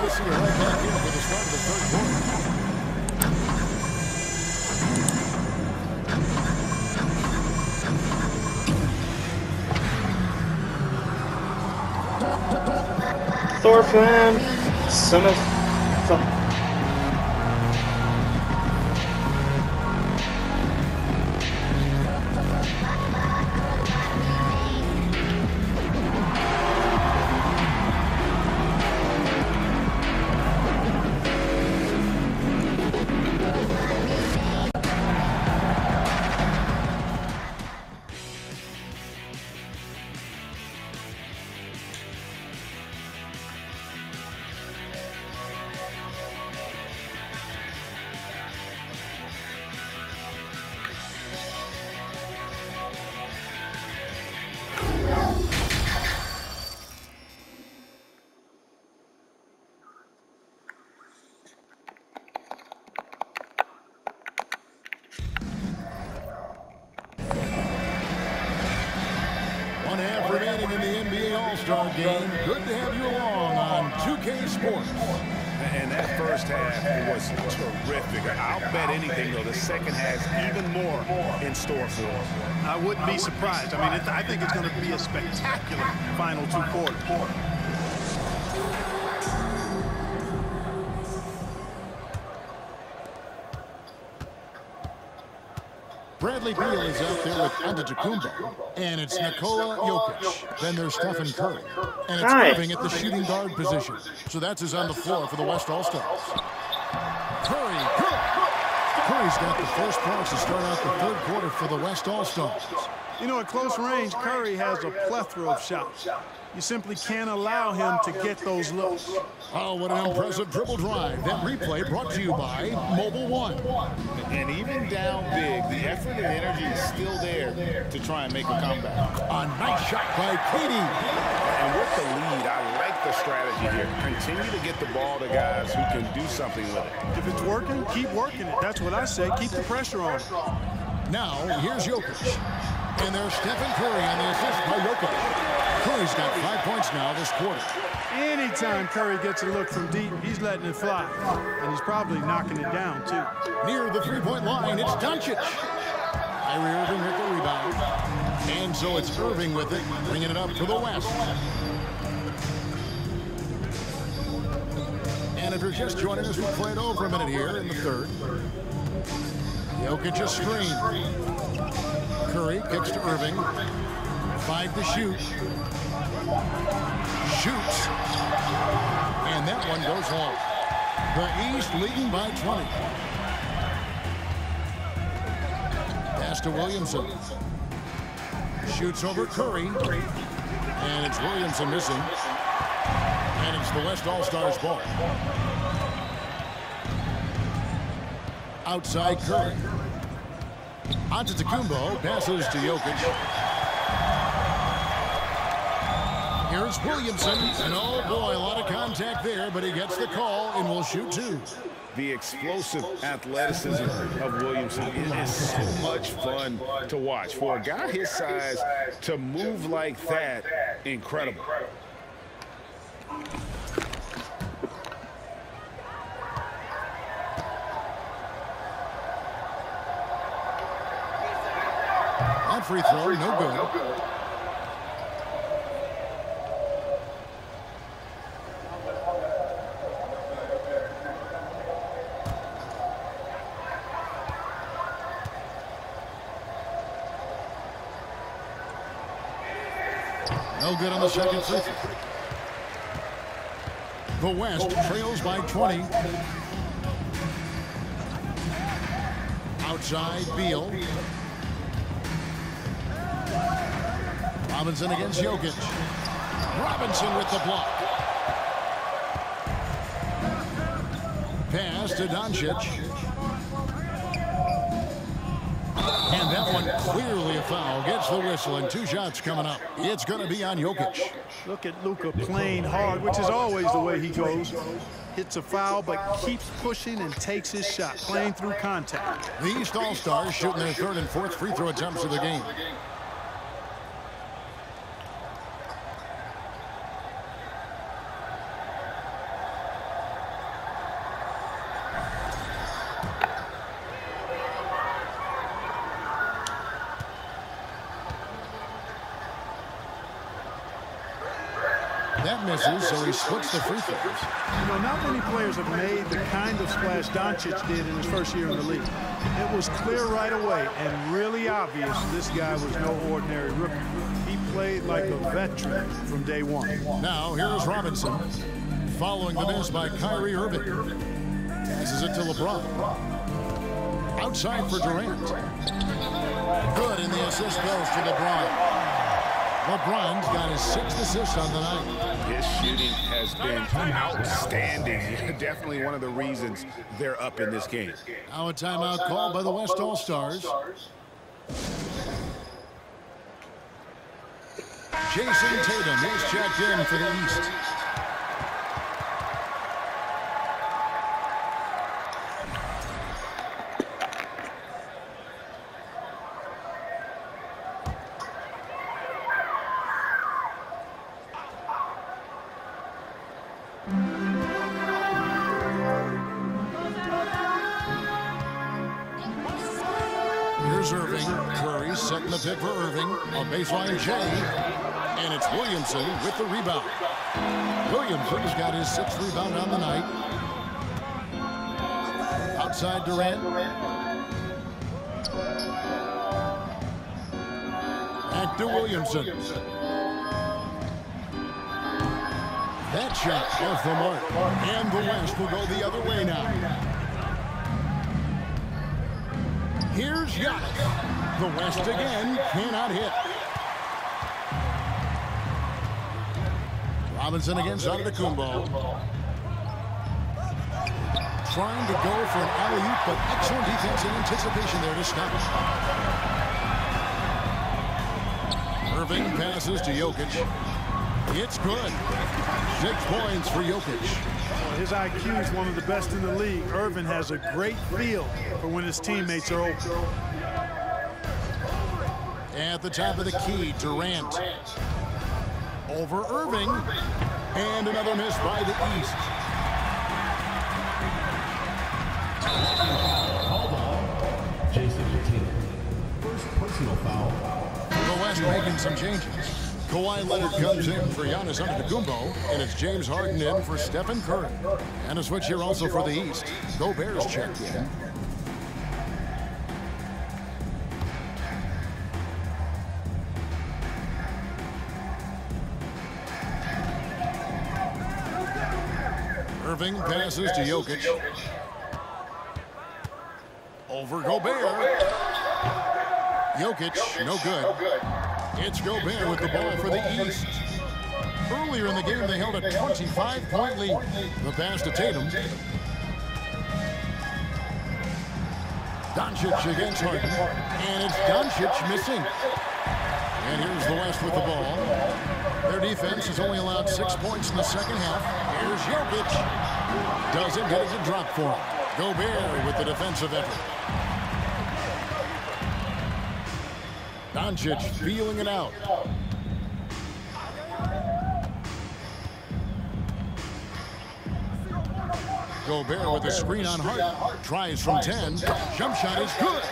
we'll see you right back in for the start of the third quarter. Thorfinn, Smith. Remaining in the NBA All-Star game. Good to have you along on 2K Sports. And that first half was terrific. I'll bet anything, though, the second has even more in store for us. I wouldn't be surprised. I mean, I think it's going to be a spectacular final two quarters. Bradley Beal is out there with Antetokounmpo, and it's Nikola Jokic. Then there's Stephen Curry, and it's Irving at the shooting guard position. So that's who's on the floor for the West All-Stars. Curry, good. Curry's got the first points to start out the third quarter for the West All-Stars. You know, at close range, Curry has a plethora of shots. You simply can't allow him to get those looks. Oh, what an impressive dribble drive. That replay brought to you by Mobile One. And even down big, the effort and energy is still there to try and make a comeback. A nice shot by Katie. And with the lead, I like the strategy here. Continue to get the ball to guys who can do something with it. If it's working, keep working it. That's what I say. Keep the pressure on. Now, here's Jokic. And there's Stephen Curry on the assist by Jokic. Curry's got 5 points now this quarter. Anytime Curry gets a look from deep, he's letting it fly. And he's probably knocking it down, too. Near the three-point line, it's Doncic. Kyrie Irving with the rebound. And so it's Irving with it, bringing it up to the West. And if you're just joining us, we'll play it over a minute here in the third. Jokic a screen. Curry kicks to Irving. 5 to shoot. Shoots. And that one goes home. The East leading by 20. Pass to Williamson. Shoots over Curry. And it's Williamson missing. And it's the West All-Stars ball. Outside Curry. Antetokounmpo passes to Jokic. Here's Williamson, and oh boy, a lot of contact there, but he gets the call and will shoot two. The explosive athleticism of Williamson is so much fun to watch. For a guy his size to move like that, incredible. That free throw, no good. No good on the second free throw. The West trails by 20. Outside, Beal. Robinson against Jokic. Robinson with the block. Pass to Doncic. And that one clearly a foul. Gets the whistle, and 2 shots coming up. It's going to be on Jokic. Look at Luka playing hard, which is always the way he goes. Hits a foul, but keeps pushing and takes his shot, playing through contact. The East All-Stars shooting their 3rd and 4th free throw attempts of the game. that misses, so he splits the free throws. You know, not many players have made the kind of splash Doncic did in his first year in the league. It was clear right away and really obvious this guy was no ordinary rookie. He played like a veteran from day one. Now, here's Robinson, following the miss by Kyrie Irving. Passes it to LeBron. Outside for Durant. Good, and the assist goes to LeBron. LeBron's got his 6th assist on the night. His shooting has been outstanding. Definitely one of the reasons they're up in this game. Now a timeout called by the West All-Stars. Jason Tatum is checked in for the East. Here's Irving. Curry setting the pick for Irving. A baseline J. And it's Williamson with the rebound. Williamson's got his 6th rebound on the night. Outside Durant. Back to Williamson. That shot off the mark. And the West will go the other way now. Here's Giannis. The West again cannot hit. Robinson against Antetokounmpo. Trying to go for an alley-oop, but excellent defense and anticipation there to stop it. Irving passes to Jokic. It's good. 6 points for Jokic. His IQ is one of the best in the league. Irving has a great feel for when his teammates are open. At the top of the key, Durant. Over Irving. And another miss by the East. Called on Jason Tatum. First personal foul. The West making some changes. Kawhi Leonard comes in for Giannis Antetokounmpo, and it's James Harden in for Stephen Curry. And a switch here also for the East. Gobert's checked in. Irving passes to Jokic. Over Gobert. Jokic, no good. It's Gobert with the ball for the East. Earlier in the game, they held a 25-point lead. The pass to Tatum. Doncic against Harden. And it's Doncic missing. And here's the West with the ball. Their defense has only allowed 6 points in the second half. Here's Jokic. Doesn't get it to drop for him. Gobert with the defensive effort. Doncic feeling it out. Gobert with a screen on Harden. Tries from 10. Jump shot is good.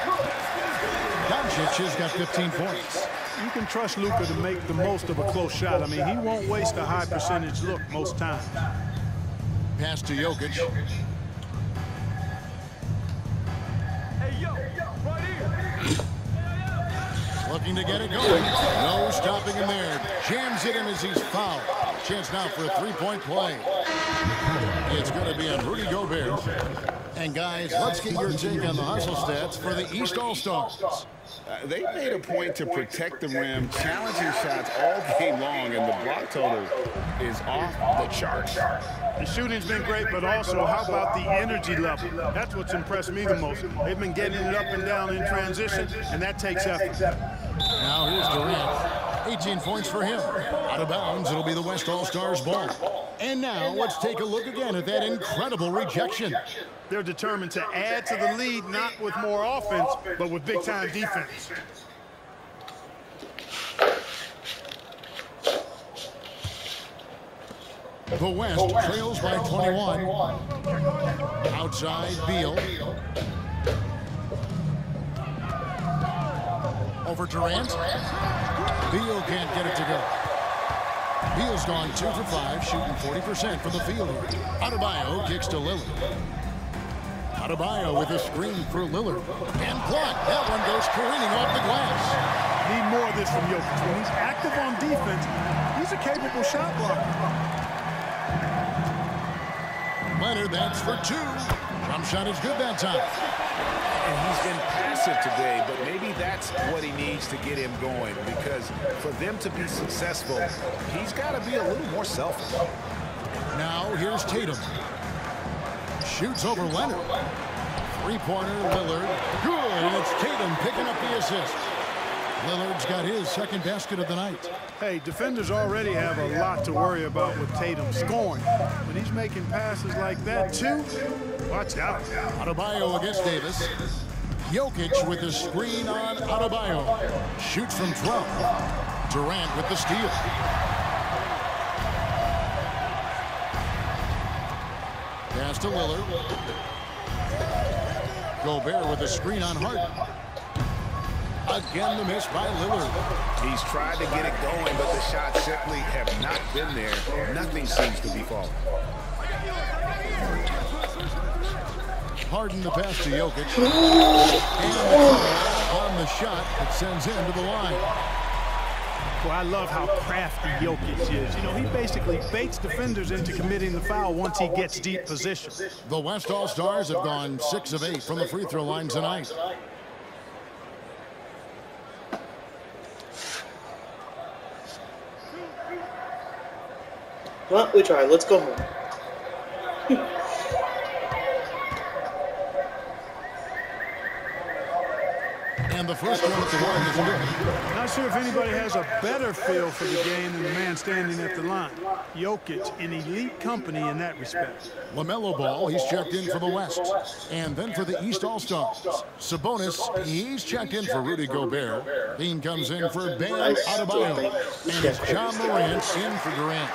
Doncic has got 15 points. You can trust Luka to make the most of a close shot. I mean, he won't waste a high percentage look most times. Pass to Jokic. Looking to get it going. No stopping him there. Jams it in as he's fouled. Chance now for a 3-point play. It's going to be on Rudy Gobert. And guys, let's get your take on the hustle stats for the East All-Stars. They made a point to protect the rim, challenging shots all game long, and the block total is off the charts. The shooting's been great, but also how about the energy level? That's what's impressed me the most. They've been getting it up and down in transition, and that takes effort. Now here's Durant. 18 points for him. Out of bounds, it'll be the West All-Stars ball. And now let's take a look again at that incredible rejection. They're determined to add to the lead, not with more offense, but with big-time defense. The West trails by 21. Outside, Beal. Over Durant. Beal can't get it to go. Beal's gone 2 for 5, shooting 40% from the field here. Adebayo kicks to Lillard. Adebayo with a screen for Lillard. And blocked. That one goes careening off the glass. Need more of this from Jokic. When he's active on defense, he's a capable shot blocker. Leonard, that's for 2. Jump shot is good that time. And he's been passive today, but maybe that's what he needs to get him going, because for them to be successful, he's got to be a little more selfish. Now here's Tatum. Shoots over Leonard. Three-pointer, Lillard. Good, and it's Tatum picking up the assist. Lillard's got his second basket of the night. Hey, defenders already have a lot to worry about with Tatum scoring. When he's making passes like that, too, watch out. Adebayo against Davis. Jokic with the screen on Adebayo. Shoots from 12. Durant with the steal. Pass to Lillard. Gobert with the screen on Harden. Again, the miss by Lillard. He's tried to get it going, but the shots simply have not been there. Nothing seems to be falling. Harden the pass to Jokic. And on the shot that sends him to the line. Well, I love how crafty Jokic is. You know, he basically baits defenders into committing the foul once he gets deep position. The West All-Stars have gone 6 of 8 from the free throw line tonight. Well, we tried. Let's go home. And the first one at the line is good. Not sure if anybody has a better feel for the game than the man standing at the line. Jokic in elite company in that respect. LaMelo Ball, he's checked in for the West. And then for the East All-Stars. Sabonis, he's checked in for Rudy Gobert. Dean comes in for Bam Adebayo. And it's John Morant in for Durant.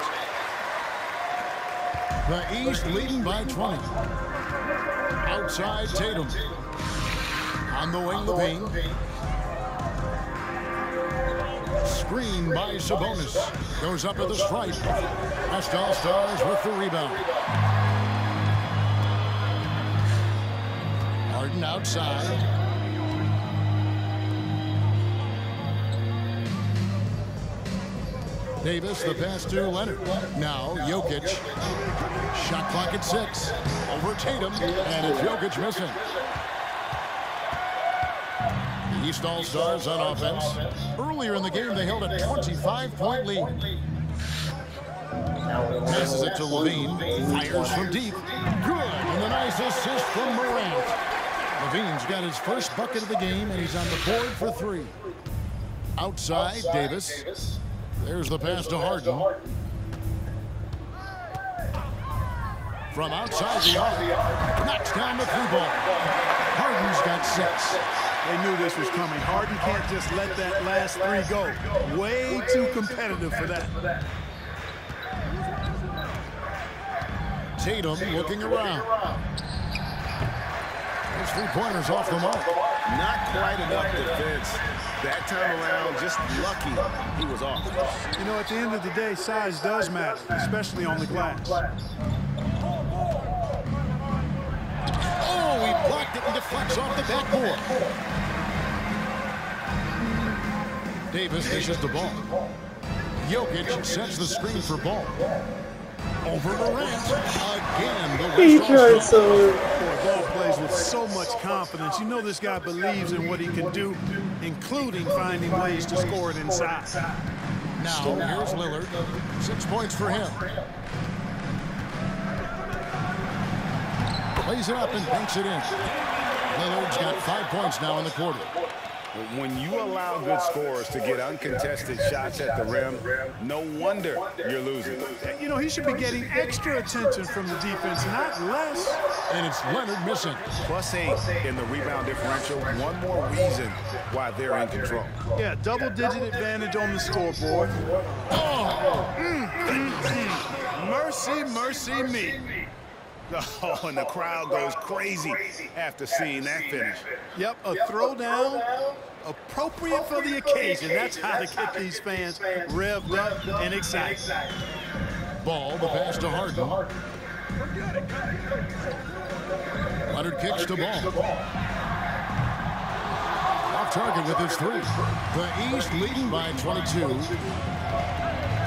The East leading by 20. Outside Tatum. On the wing, Levine. Screen by Sabonis. Goes up to the stripe. West All-Stars with the rebound. Harden outside. Davis, the pass to Leonard. Now Jokic. Shot clock at 6. Over Tatum, and it's Jokic missing. The East All-Stars on offense. Earlier in the game, they held a 25-point lead. Passes it to Levine. Fires from deep. Good, and a nice assist from Morant. Levine's got his first bucket of the game, and he's on the board for 3. Outside, Davis. There's the pass to Harden. From outside the arc, knocks down the 3-ball. Harden's got 6. They knew this was coming. Harden can't just let that last 3 go. Way too competitive for that. Tatum looking around. His 3-pointer's off the mark. Not quite enough defense. That time around, just lucky he was off. You know, at the end of the day, size does matter, especially on the glass. Oh, he blocked it and deflects off the backboard. Davis dishes the ball. Jokic sets the screen for Ball. Over Morant. Again, the He West tried All-Stars. so. Ball plays with so much confidence. You know this guy believes in what he can do, including finding ways to score it inside. Now, here's Lillard. 6 points for him. Plays it up and banks it in. Lillard's got 5 points now in the quarter. When you allow good scorers to get uncontested shots at the rim, no wonder you're losing. You know, he should be getting extra attention from the defense, not less. And it's Leonard missing. +8 in the rebound differential. One more reason why they're in control. Yeah, double-digit advantage on the scoreboard. Oh! Mercy, mercy me. Oh, and the crowd goes crazy after seeing that finish. Yep, a throwdown appropriate for the occasion. That's how to get these fans revved up and excited. Ball, the pass to Harden. Leonard kicks to Ball. Off target with his three. The East leading by 22.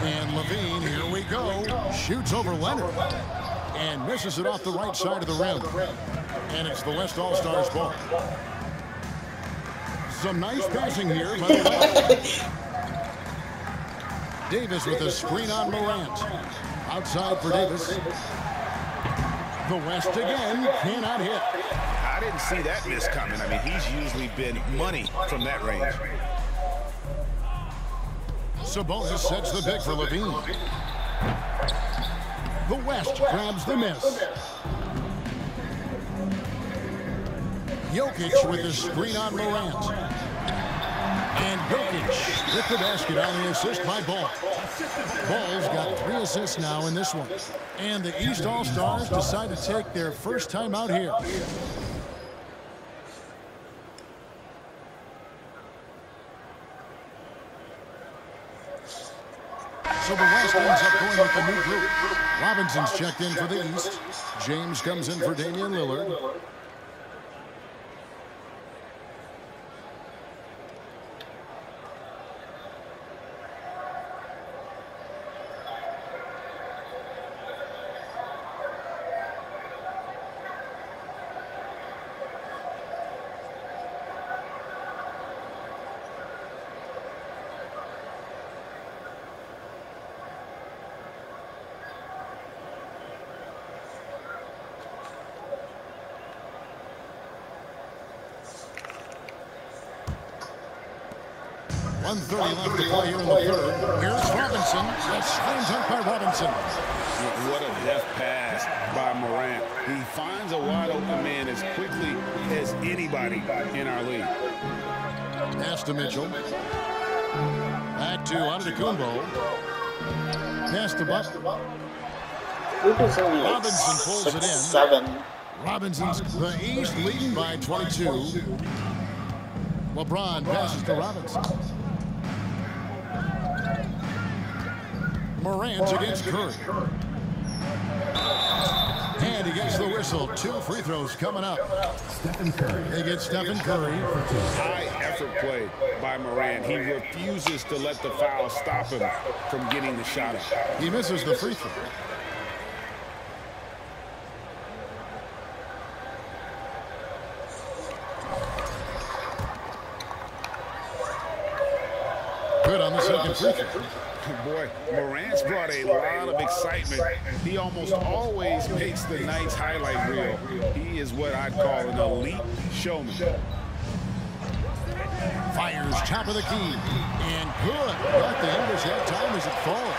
And Levine, here we go, shoots over Leonard and misses it off the right side of the rim. And it's the West All-Stars ball. Some nice passing here by the West. Davis with a screen on Morant. Outside for Davis. The West again cannot hit. I didn't see that miss coming. I mean, he's usually been money from that range. Sabonis sets the pick for Levine. The West grabs the miss. Jokic with the screen on Morant. And Jokic with the basket on the assist by Ball. Ball's got 3 assists now in this one. And the East All-Stars decide to take their first time out here. So the West ends up going with the new group. Robinson's checked in for the East. James comes in for Damian Lillard. .130 left to play here in the third. Here's Robinson. That's framed up by Robinson. What a deft pass by Morant. He finds a wide open man as quickly as anybody in our league. Pass to Mitchell. Back to Antetokounmpo. Pass to Butler. Robinson pulls it in. 7. Robinson's the East leading by 22. LeBron passes to Robinson. Morant against Curry. And he gets the whistle. 2 free throws coming up. Stephen Curry. They get Stephen Curry. High effort play by Morant. He refuses to let the foul stop him from getting the shot up. He misses the free throw. Good on the second free throw. Boy, Morant's brought a lot of excitement. He almost always makes the night's highlight reel. He is what I'd call an elite showman. Fires top of the key. And good. But the English have time as it falls.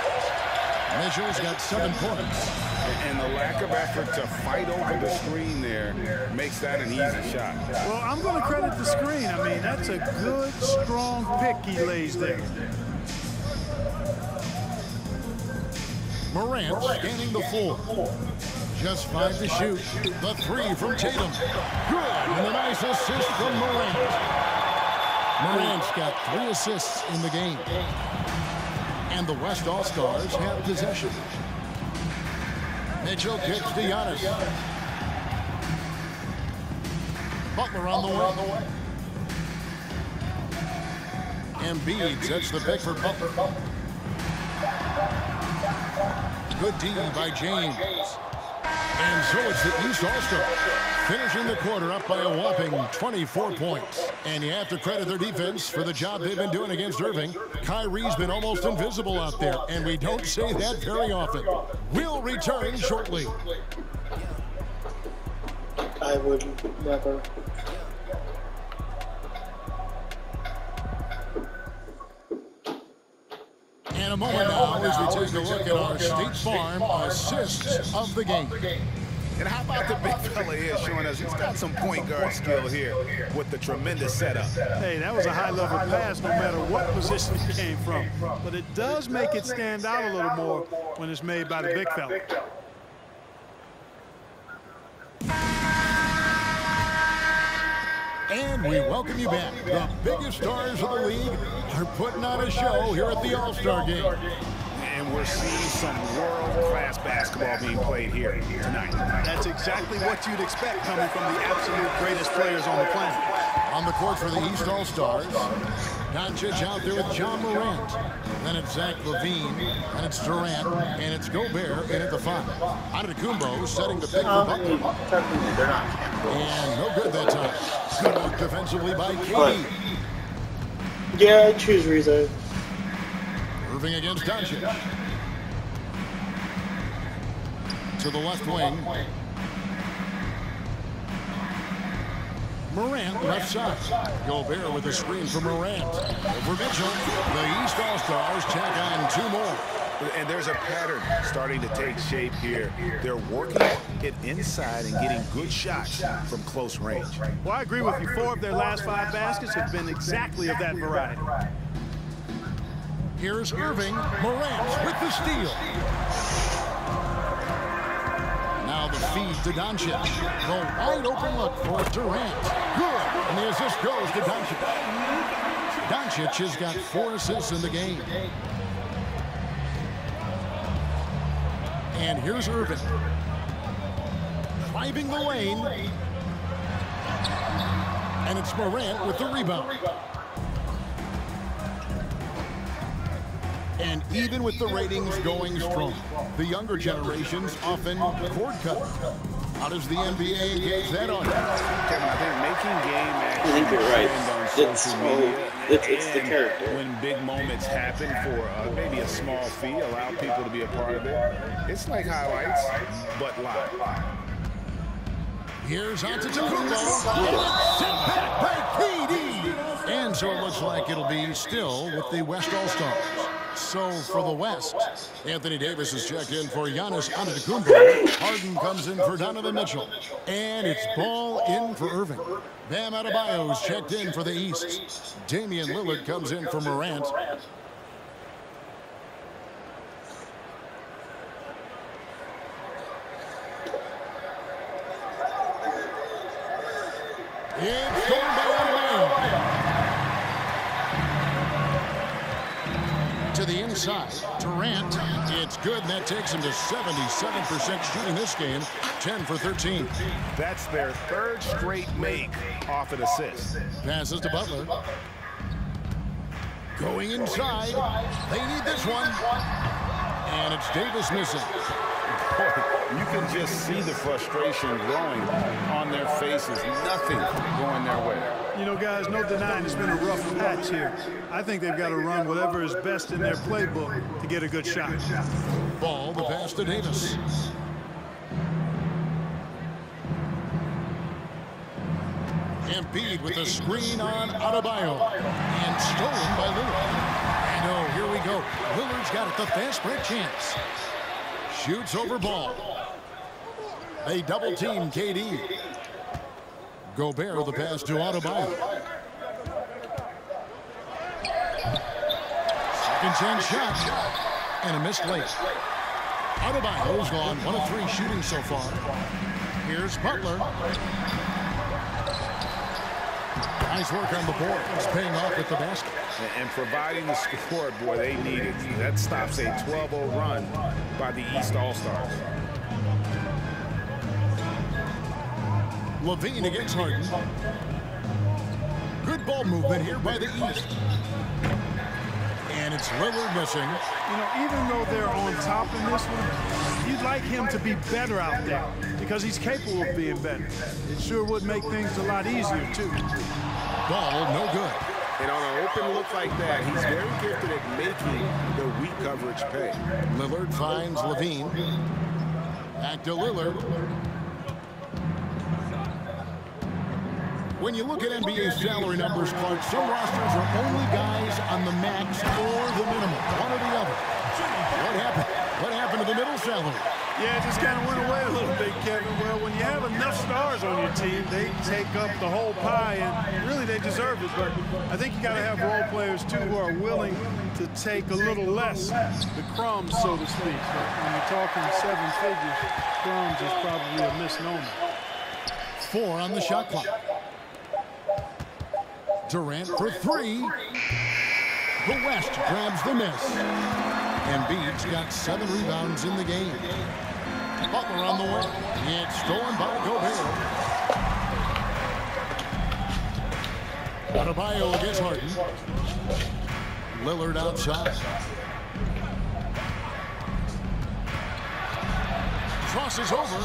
Mitchell's got 7 points. And the lack of effort to fight over the screen there makes that an easy shot. Well, I'm going to credit the screen. I mean, that's a good, strong pick he lays there. Morant scanning the floor. Just 5 to shoot. The 3 from Tatum. Good. And a nice assist from Morant. Morant's got 3 assists in the game. And the West All-Stars have possession. Mitchell kicks to Giannis. Butler on the way. Embiid sets the pick for Butler. Good D by James. And so it's the East All-Stars finishing the quarter up by a whopping 24 points. And you have to credit their defense for the job they've been doing against Irving. Kyrie's been almost invisible out there, and we don't say that very often. We'll return shortly. I would never. And a moment now as we take a look at our State Farm assists of the game. And how about the big fella here showing us he's got some point guard skill here with the tremendous setup. Hey, that was a high-level pass no matter what position it came from. But it does make it stand out a little more when it's made by the big fella. we welcome you back. The biggest stars of the league are putting on a show here at the All-Star Game. And we're seeing some world-class basketball being played here tonight. That's exactly what you'd expect coming from the absolute greatest players on the planet. On the court for the East All-Stars, Doncic out there with John Morant. Then it's Zach LaVine, and it's Durant, and it's Gobert in at the 5. Antetokounmpo setting the pick for Butler. And no good that time. Good work defensively by KD. Yeah, I choose Rizzo. Irving against Doncic. To the left wing. Morant left side. Gobert with a screen for Morant. Over Mitchell. The East All-Stars check on 2 more. And there's a pattern starting to take shape here. They're working it inside and getting good shots from close range. Well, I agree with you. 4 of their last 5 baskets have been exactly of that variety. Here's Irving. Morant with the steal. Now the feed to Doncic. The wide open look for Durant. Good. And the assist goes to Doncic. Doncic has got 4 assists in the game. And here's Irving. Driving the lane. And it's Morant with the rebound. And even with the ratings going strong, the younger generations often cord cut. How does the NBA engage that on? Kevin, I think making game action. I think you're right. On It's social media, it's the character. When big moments happen for maybe a small fee, allow people to be a part of it. It's like highlights, but live. Here's Antetokounmpo. Set back by KD. And so it looks like it'll be still with the West All-Stars. So for the West, Anthony Davis is checked in for Giannis Antetokounmpo. Harden comes in for Donovan Mitchell. And it's ball in for Irving. Bam Adebayo's checked in for the East. Damian Lillard comes in for Morant. It's going by Adebayo. To the inside, Durant. It's good, and that takes him to 77% shooting this game, 10 for 13. That's their 3rd straight make off an assist. Passes to Butler. Going inside. They need this one. And it's Davis missing. You can just see the frustration growing on their faces. Nothing going their way. You know, guys, no denying it's been a rough patch here. I think they've got to run whatever is best in their playbook to get a good shot. Ball, the pass to Davis. Embiid with a screen on Adebayo. And stolen by Lillard. And oh, here we go. Lillard's got it, the fast break chance. Shoots over Ball. They double team KD. Gobert the pass to Adebayo. Second chance shot. And a missed late. Adebayo's gone 1 of 3 shooting so far. Here's Butler. Nice work on the board. It's paying off with the basket. And providing the score, boy, they needed. That stops a 12-0 run by the East All-Stars. LaVine against Harden. Good ball movement here by the East. And it's Lillard missing. You know, even though they're on top in this one, you'd like him to be better out there because he's capable of being better. It sure would make things a lot easier, too. Ball, no good. And on an open look like that, he's very gifted at making the weak coverage pay. Lillard finds LaVine. Back to Lillard. When you look at NBA salary numbers, Clark, some rosters are only guys on the max or the minimum, one or the other. What happened? What happened to the middle salary? Yeah, it just kind of went away a little bit, Kevin. Well, when you have enough stars on your team, they take up the whole pie, and really they deserve it. But I think you got to have role players, too, who are willing to take a little less, the crumbs, so to speak. But when you're talking 7 figures, crumbs is probably a misnomer. 4 on the shot clock. Durant for three. The West grabs the miss. Embiid's got 7 rebounds in the game. Butler on the way. It's stolen by Gobert. Adebayo against Harden. Lillard outside. Crosses over.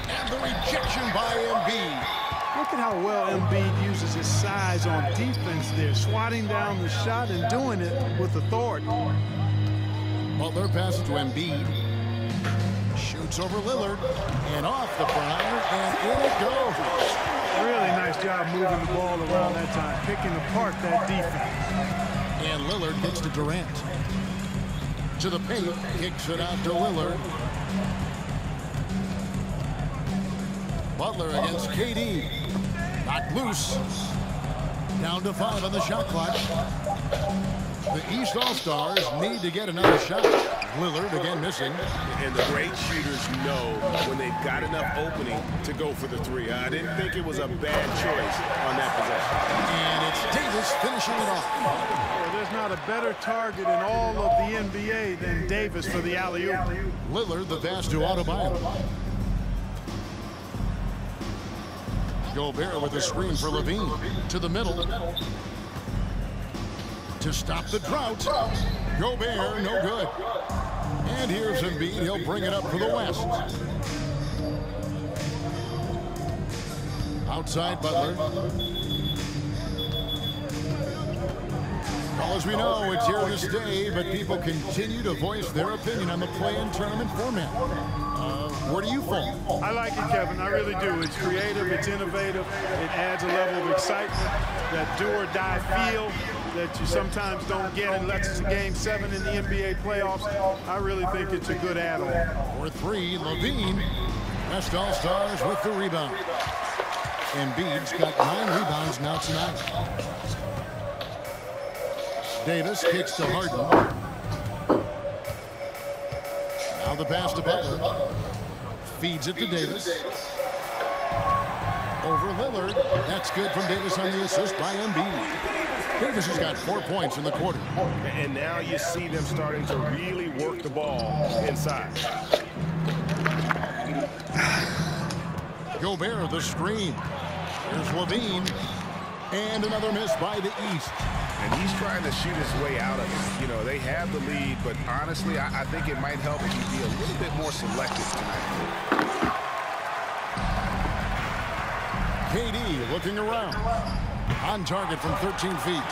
And the rejection by Embiid. Look at how well Embiid uses his size on defense there, swatting down the shot and doing it with authority. Butler passes to Embiid. Shoots over Lillard. And off the front iron, and in it goes. Really nice job moving the ball around that time, picking apart that defense. And Lillard gets to Durant. To the paint, kicks it out to Lillard. Butler against KD. Knocked loose. Down to 5 on the shot clock. The East All-Stars need to get another shot. Lillard again missing. And the great shooters know when they've got enough opening to go for the three. I didn't think it was a bad choice on that possession. And it's Davis finishing it off. Well, there's not a better target in all of the NBA than Davis for the alley-oop. Lillard the pass to Adebayo. Gobert with a screen for Levine. To the middle. To stop the drought. Gobert, no good. And here's Embiid. He'll bring it up for the West. Outside Butler. Well, as we know, it's here to stay, but people continue to voice their opinion on the play-in tournament format. Where do you fall? I like it, Kevin. I really do. It's creative. It's innovative. It adds a level of excitement, that do-or-die feel that you sometimes don't get unless it's a Game 7 in the NBA playoffs. I really think it's a good add-on. For 3, Levine. West All-Stars with the rebound. Embiid's got 9 rebounds now tonight. Davis kicks to Harden. Now the pass to Butler. Feeds it to Davis. Over Lillard. That's good from Davis on the assist by Embiid. Davis has got 4 points in the quarter. And now you see them starting to really work the ball inside. Gobert the screen. Here's Levine. And another miss by the East. And he's trying to shoot his way out of it. You know, they have the lead, but honestly, I think it might help if he be a little bit more selective tonight. KD looking around. On target from 13 feet.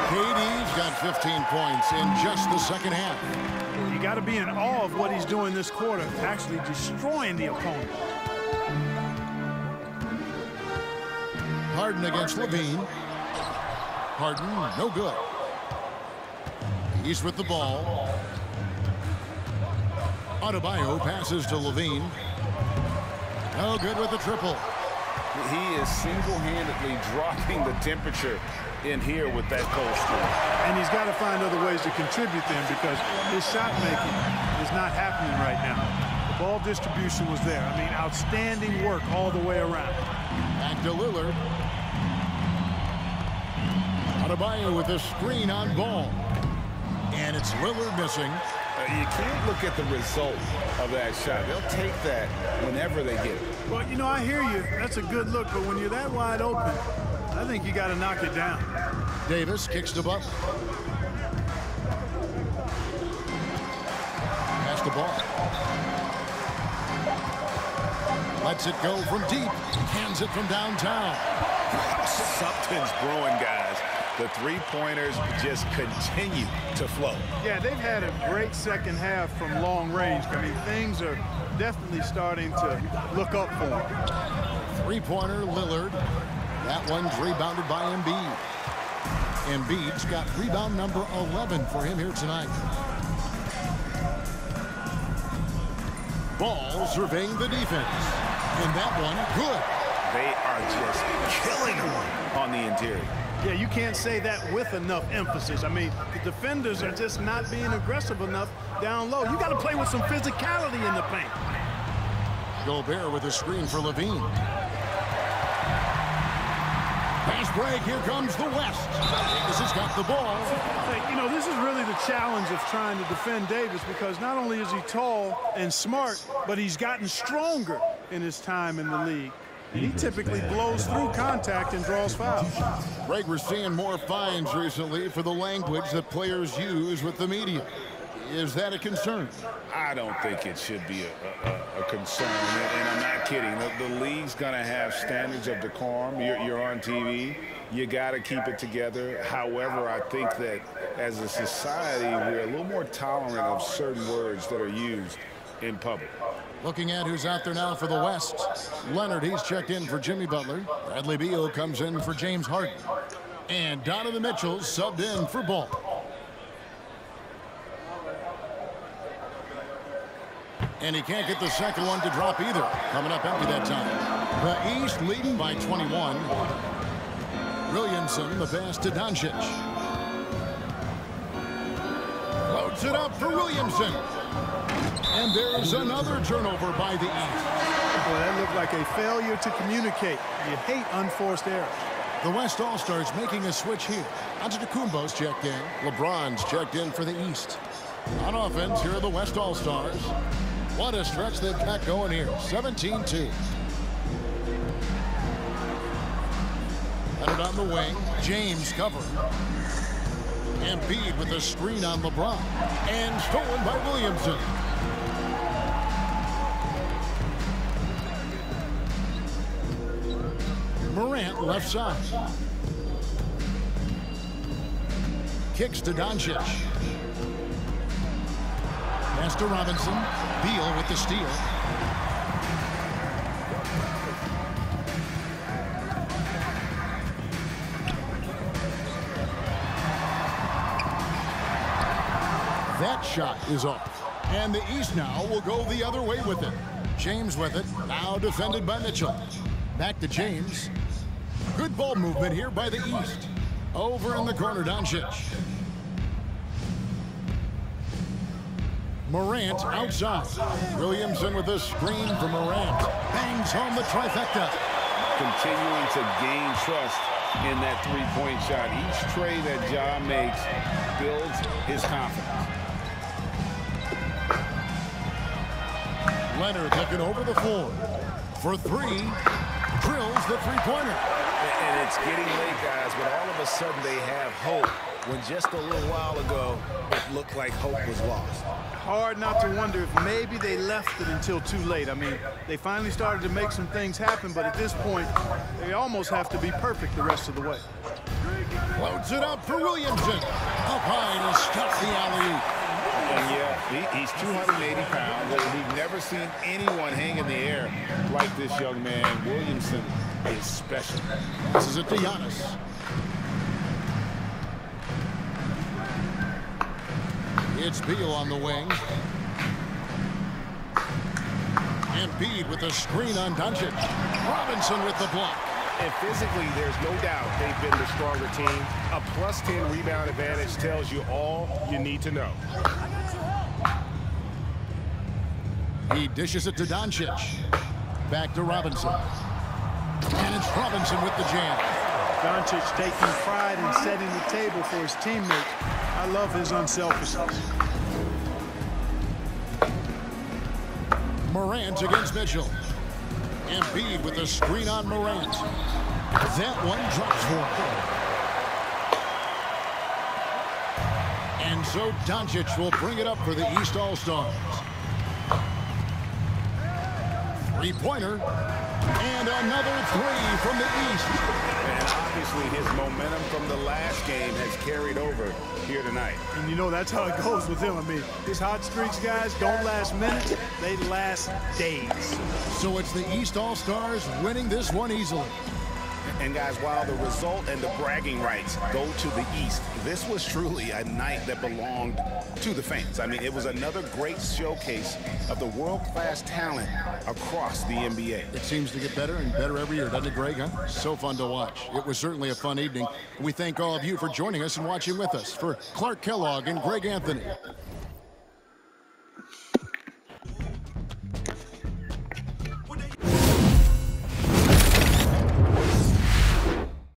KD's got 15 points in just the second half. You got to be in awe of what he's doing this quarter, actually destroying the opponent. Harden against Levine. Harden, no good. He's with the ball. Adebayo passes to Levine. No good with the triple. He is single-handedly dropping the temperature in here with that cold streak. And he's got to find other ways to contribute then, because his shot making is not happening right now. The ball distribution was there. I mean, outstanding work all the way around. Back to Lillard. Adebayo with a screen on ball. And it's Lillard missing. You can't look at the result of that shot. They'll take that whenever they get it. Well, you know, I hear you. That's a good look, but when you're that wide open, I think you got to knock it down. Davis kicks to Butler. Pass the ball. Lets it go from deep. Hands it from downtown. Something's brewing, guys. The three-pointers just continue to flow. Yeah, they've had a great second half from long range. I mean, things are definitely starting to look up for them. Three-pointer, Lillard. That one's rebounded by Embiid. Embiid's got rebound number 11 for him here tonight. Ball surveying the defense. And that one, good. They are just killing them on the interior. Yeah, you can't say that with enough emphasis. I mean, the defenders are just not being aggressive enough down low. You got to play with some physicality in the paint. Gobert with a screen for Levine. Pass break. Here comes the West. Davis has got the ball. Hey, you know, this is really the challenge of trying to defend Davis because not only is he tall and smart, but he's gotten stronger in his time in the league. He typically blows through contact and draws fouls. Greg, we're seeing more fines recently for the language that players use with the media. Is that a concern? I don't think it should be a concern, and I'm not kidding. The league's going to have standards of decorum. You're on TV. You got to keep it together. However, I think that as a society, we're a little more tolerant of certain words that are used in public. Looking at who's out there now for the West. Leonard, he's checked in for Jimmy Butler. Bradley Beal comes in for James Harden. And Donovan Mitchell subbed in for Ball. And he can't get the second one to drop either. Coming up empty that time. The East leading by 21. Williamson, the pass to Doncic. Floats it up for Williamson. And there's another turnover by the East. Boy, that looked like a failure to communicate. You hate unforced errors. The West All-Stars making a switch here. Antetokounmpo's checked in. LeBron's checked in for the East. On offense, here are the West All-Stars. What a stretch they've got going here. 17-2. Leonard on the wing. James covering. Embiid with a screen on LeBron. And stolen by Williamson. Morant left side. Kicks to Doncic. Pass to Robinson. Beal with the steal. That shot is off. And the East now will go the other way with it. James with it. Now defended by Mitchell. Back to James. Good ball movement here by the East. Over in the corner, Doncic. Morant outside. Williamson with a screen for Morant. Bangs home the trifecta. Continuing to gain trust in that three-point shot. Each trade that Ja makes builds his confidence. Leonard looking over the floor. For three. Drills the three-pointer. And it's getting late, guys, but all of a sudden they have hope when just a little while ago it looked like hope was lost. Hard not to wonder if maybe they left it until too late. I mean, they finally started to make some things happen, but at this point, they almost have to be perfect the rest of the way. Floats it up for Williamson. Up high to stop the alley-oop. And yeah, he's 280 pounds. We've never seen anyone hang in the air like this young man. Williamson is special. This is it to Giannis. It's Beal on the wing. Embiid with a screen on Doncic. Robinson with the block. And physically, there's no doubt they've been the stronger team. A +10 rebound advantage tells you all you need to know. He dishes it to Doncic. Back to Robinson. And it's Robinson with the jam. Doncic taking pride in setting the table for his teammates. I love his unselfishness. Morant against Mitchell. Embiid with a screen on Morant. That one drops for him. And so Doncic will bring it up for the East All-Stars. Three-pointer. And another three from the East. And obviously his momentum from the last game has carried over here tonight. And you know that's how it goes with him. I mean, his hot streaks, guys, don't last minutes. They last days. So it's the East All-Stars winning this one easily. And guys, while the result and the bragging rights go to the East, this was truly a night that belonged to the fans. I mean, it was another great showcase of the world-class talent across the NBA. It seems to get better and better every year, doesn't it, Greg? Huh? So fun to watch. It was certainly a fun evening. We thank all of you for joining us and watching with us. For Clark Kellogg and Greg Anthony,